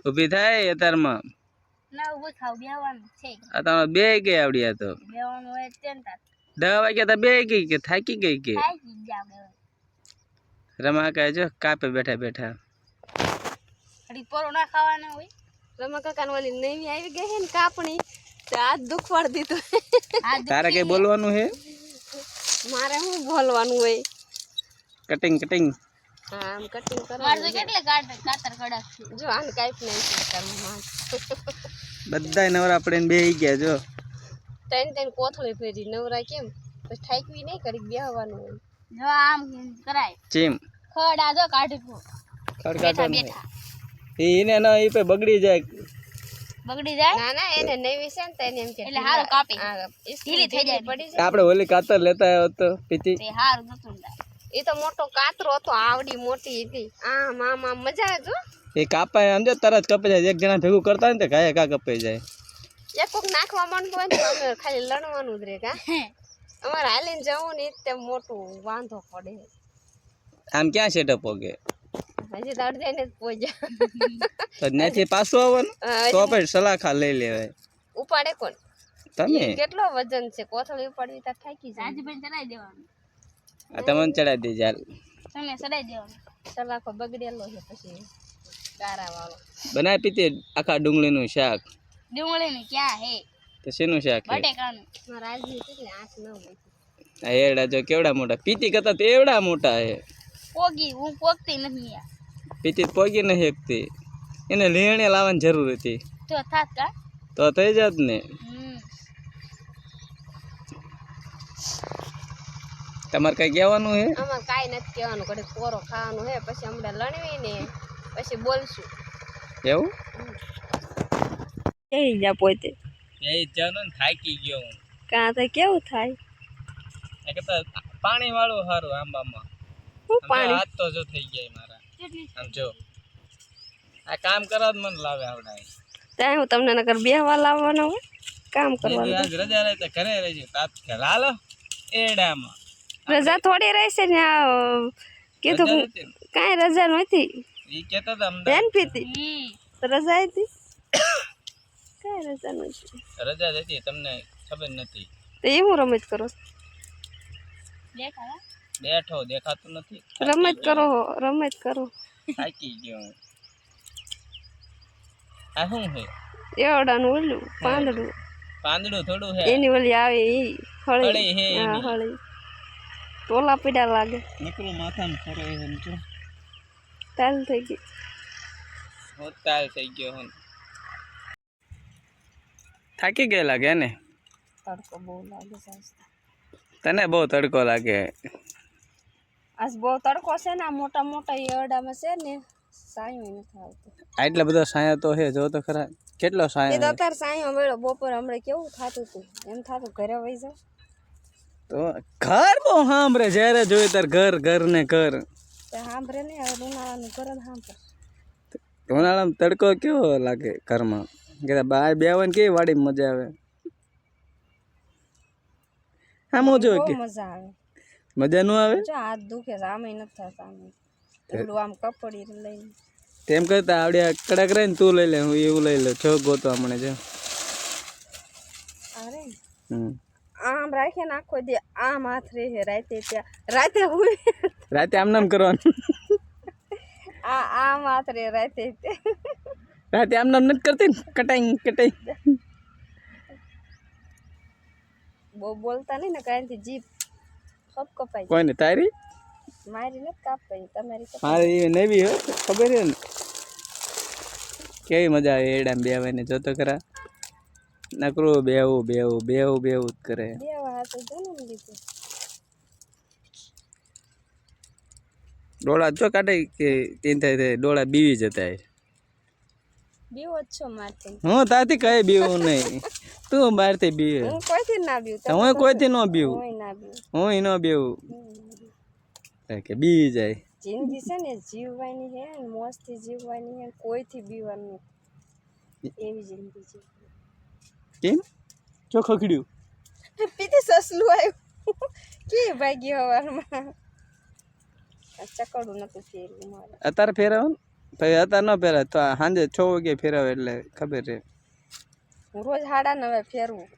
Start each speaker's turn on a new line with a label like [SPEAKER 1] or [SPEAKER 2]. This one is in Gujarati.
[SPEAKER 1] ઊભી થાય અત્યારમાં આ તમારે બે ગઈ આવડ્યા તો 10 વાગ્યા તો બે ગઈ કે થાકી ગઈ કે રમા કહે જો કાપે બેઠા બેઠા
[SPEAKER 2] રમા કાકા ઓલી નવી આવી ગઈ છે ને કાપણી હાથ દુખવાડ દીધો
[SPEAKER 1] તારે કઈ બોલવાનું હે
[SPEAKER 2] મારે શું બોલવાનું હોય
[SPEAKER 1] કટિંગ કટિંગ
[SPEAKER 2] હા આમ કટિંગ કરવાનું કેટલે કાતર કડક જો આને કાઈપ નહીં
[SPEAKER 1] બધાય નવરા પડીને બેહી ગયા જો
[SPEAKER 2] ત્રણ કોથળી ફેરી નવરા કેમ પછી ઠાકવી નહીં કરી બેહવાનું હોય જો આમ કરાય
[SPEAKER 1] ચીમ
[SPEAKER 2] ખડા જો કાઢી
[SPEAKER 1] ખડ કાઢો એને ના એ પે બગડી જાય
[SPEAKER 2] ના ના એને નવી છે ને તને એમ કે એટલે હારું કાપી ઢીલી થઈ જાય પડી જાય
[SPEAKER 1] આપણે ઓલી કાતર લેતા આવ્યો તો પીતી
[SPEAKER 2] તે હારું નતું એ તો મોટો કાતરો હતો આવડી મોટી હતી આ મામા મજા આવે જો
[SPEAKER 1] એ કાપાય સમજો તરત કપાઈ જાય એક જણા ભેગું કરતા હોય ને તો ઘાય ઘા કપાઈ જાય
[SPEAKER 2] એક કોક નાખવા માંડતો હોય ને તો અમે ખાલી લણવાનું જ રે કા અમારે હાલીને જવું ને તે મોટું વાંધો પડે
[SPEAKER 1] આમ ક્યાં સેટઅપ હોગે
[SPEAKER 2] હજી તો અડધે જ પહોંચ્યા
[SPEAKER 1] તો ત્યાંથી પાછું આવવાનું તો આપણે સલાખા લઈ લેવાય
[SPEAKER 2] ઉપાડે કોણ
[SPEAKER 1] તમે
[SPEAKER 2] કેટલો વજન છે કોથળી ઉપાડવી તો થાકી જાય રાજભાઈ ચડાઈ દેવાનું
[SPEAKER 1] આ તમને ચડાઈ દે ચાલ
[SPEAKER 2] તમે ચડાઈ દેવાનું સલાખો બગડેલો છે પછી ગારા વાળો
[SPEAKER 1] બનાવી પીતી આખા ડુંગળીનું શાક
[SPEAKER 2] ડુંગળીનું ક્યાં હે
[SPEAKER 1] તો શેનું શાક છે
[SPEAKER 2] બટેકાનું રાજની કેટલી આંખ ન હોય
[SPEAKER 1] આ એડા જો કેવડા મોટા પીતી કરતા તો એવડા મોટા હે
[SPEAKER 2] પોગી હું પોગતી નથી યાર
[SPEAKER 1] પીતી પોગી નહીં શકતી એને લેણે લાવવાની જરૂર હતી
[SPEAKER 2] તો થાત કા
[SPEAKER 1] તો થઈ જાત ને તમારે કઈ કહેવાનું હે
[SPEAKER 2] આમાં કાઈ નથી કહેવાનું ઘડી પોરો ખાવાનું હે પછી હમણાં લણવી ને પછી બોલશું
[SPEAKER 1] એવું
[SPEAKER 2] એ જા પોતે
[SPEAKER 1] એ જાનો ને થાકી ગયો હું
[SPEAKER 2] કાં તો કેવું થાય
[SPEAKER 1] એ કહેતા પાણી વાળું સારું આંબામાં
[SPEAKER 2] હું પાણી
[SPEAKER 1] હાથ તો જો થઈ ગયા મારા આમ જો આ કામ કરવા જ મને લાવે આવડા
[SPEAKER 2] ત્યાં હું તમને નકર બેહવા લાવવાનો હોય કામ કરવાનું
[SPEAKER 1] આજ રજા રહે તો ઘરે રહેજે તાત લાલો એડામાં
[SPEAKER 2] રજા થોડી રહેશે ને કીધું કાંઈ રજા નથી
[SPEAKER 1] ઈ કહેતા હતા
[SPEAKER 2] બેન પીતી રજા હતી કાંઈ રજા નથી
[SPEAKER 1] રજા હતી તમને ખબર નથી
[SPEAKER 2] તો એ હું રમત કરો
[SPEAKER 1] બેઠો દેખાતું નથી
[SPEAKER 2] રમત કરો
[SPEAKER 1] થાકી ગયો હું આ શું છે
[SPEAKER 2] એવડાનું ઓલું પાંદડું
[SPEAKER 1] થોડું હે
[SPEAKER 2] એની ઓલી આવે એ
[SPEAKER 1] હળી હે
[SPEAKER 2] હા હળી ટોલા પીડા લાગે
[SPEAKER 1] નીકળું માથામાં ફરે એમ જો
[SPEAKER 2] તાલ થઈ ગઈ
[SPEAKER 1] હોતાલ થઈ ગયો હું થાકી ગયા લાગે ને
[SPEAKER 2] તડકો બહુ લાગે
[SPEAKER 1] તને બહુ તડકો લાગે
[SPEAKER 2] આજ બહુ તડકો છે ને મોટા મોટા એરડામાં છે ને સાયો નથી આવતો
[SPEAKER 1] આટલા બધા સાયા તો હે જો તો ખરા કેટલો
[SPEAKER 2] એ
[SPEAKER 1] સાયો
[SPEAKER 2] તો અત્યારે સાયો મેળો બપોર હમણાં કેવું થતું હતું એમ થતું ઘરે વહી જાવ
[SPEAKER 1] તો ઘર બહુ સાંભળે જ્યારે જોઈએ ત્યારે ઘર ને ઘર
[SPEAKER 2] સાંભળે ને હવે ઉનાળાનું ઘર જ સાંભળે
[SPEAKER 1] ઉનાળામાં તડકો કેવો લાગે ઘરમાં કે બહાર બેવાની કેવી વાડી મજા આવે આમ જો કે
[SPEAKER 2] મજા આવે
[SPEAKER 1] મજા ન આવે
[SPEAKER 2] જો હાથ દુખે છે આમે નથી થતા આમે થોડું આમ કપડી લઈને
[SPEAKER 1] તેમ કરતા આવડ્યા કડક રહે ને તું લઈ લે હું એવું લઈ લઉં છો ગોતો હમણાં જો
[SPEAKER 2] અરે આમ રાખે ને આખો દે આમ હાથ રહે રાતે ત્યાં રાતે
[SPEAKER 1] આમ નામ કરવાનું
[SPEAKER 2] આમ હાથ રે રાતે
[SPEAKER 1] રાતે આમ નામ નથી કરતી ને કટાઈ
[SPEAKER 2] બહુ બોલતા નહીં ને કાંઈથી જીભ ખપ કપાઈ
[SPEAKER 1] કોઈને તારી
[SPEAKER 2] મારી નથી કાપી તમારી
[SPEAKER 1] મારી નવી હોય ખબર છે ને કેવી મજા આવે એડામ બેવાને જોતો ખરા નકરું બેવું જ કરે
[SPEAKER 2] બેવા હાથે જન્મ લીધું
[SPEAKER 1] ડોળા જો કાઢે કે તીન થાય ડોળા બીવી જતા
[SPEAKER 2] બીવો જ છો મારથી
[SPEAKER 1] હું તાથી કઈ બીવું નહીં તું બહારથી બીવે
[SPEAKER 2] હું કોઈથી ના બીવું
[SPEAKER 1] હું કોઈથી ન બીવું
[SPEAKER 2] હું ના બીવું
[SPEAKER 1] હું ન બીવું કે બીવી જાય
[SPEAKER 2] જિંદગી છે ને જીવવાની હે ને મોજથી જીવવાની હે કોઈથી બીવાનું એવી જિંદગી છે
[SPEAKER 1] કેમ ચો ખખડ્યું
[SPEAKER 2] પીતી સસલું આવ્યું કે ભાગી હવારમાં ચકડું નતું ફેરવું મારે
[SPEAKER 1] અત્યારે ફેરવું પછી અત્યારે ન પહેરાય તો સાંજે 6 વાગે ફેરવે એટલે ખબર રહે.
[SPEAKER 2] હું રોજ 9:30 ફેરવું.